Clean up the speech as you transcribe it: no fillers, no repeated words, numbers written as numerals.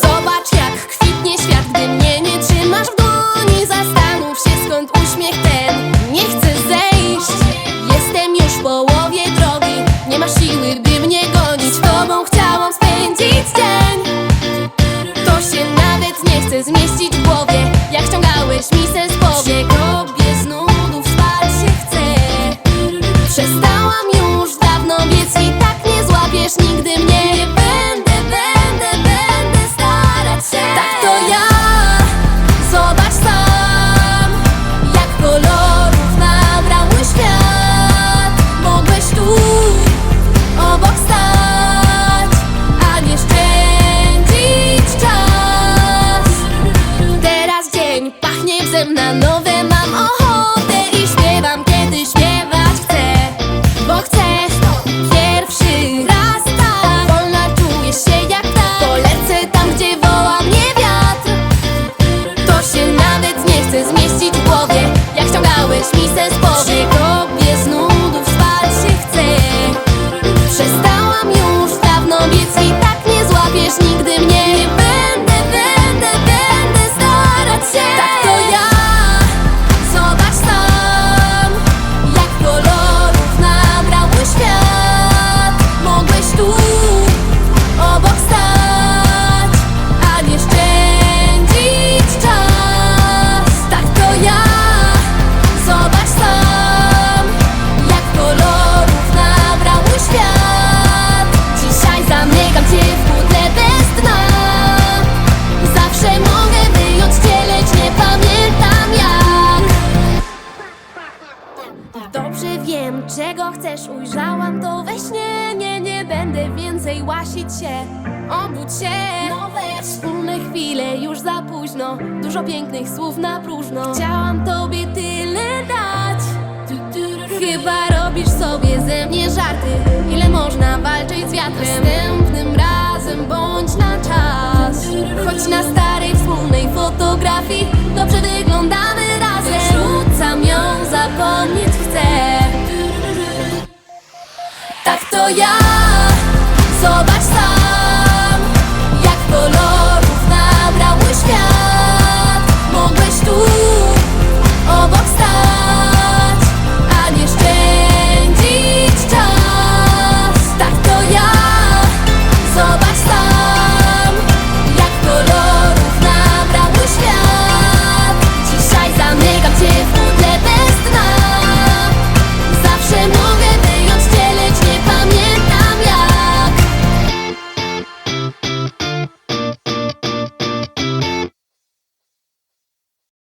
Zobacz, jak kwitnie świat, gdy mnie nie trzymasz w dłoni. Zastanów się, skąd uśmiech ten nie chce zejść. Jestem już w połowie drogi, nie ma siły, by mnie gonić. Z tobą chciałam spędzić dzień. To się nawet nie chce zmieścić w głowie, jak ściągałeś mi sens powiek. Tobie z nudów spać się chce. Przestałam już dawno biec i tak nie złapiesz nigdy mnie. Nie będę starać się. Tak to ja, zobacz sam, jak kolorów nabrały świat. Mogłeś tu obok stać, a nie szczędzić czas. Teraz dzień pachnie bzem na nowe, mam ochotę i śpiewam, kiedy śpiewać chcę. Bo chcę pierwszy raz tak, wolna czuję się jak tak. Polecę tam, gdzie woła mnie wiatr. To się nawet nie chce zmieścić w głowie, jak ściągałeś mi sens powiek. Tobie z nudów spać się chce. Przestałam już dawno biec i tak nie złapiesz nigdy mnie. Nie będę starać się. Tak to ja, zobacz sam, jak kolorów nabrały świat. Mogłeś tu obok stać, a nie szczędzić czas. Tak to ja, zobacz sam, jak kolorów nabrały świat. Dzisiaj zamykam cię w pudle bez dna. Zawsze mogę wyjąć cię, lecz nie pamiętam jak. Dobrze wiem, czego chcesz, ujrzałam to we śnie. Nie będę więcej łasić się. Obudź się, nowe wspólne chwile, już za późno. Dużo pięknych słów na próżno. Chciałam tobie tyle dać. Chyba robisz sobie ze mnie żarty. Ile można walczyć z wiatrem? Następnym razem bądź na czas. Choć na starej wspólnej fotografii dobrze wyglądamy razem. Rzucam ją, zapomnieć chcę. Tak to ja.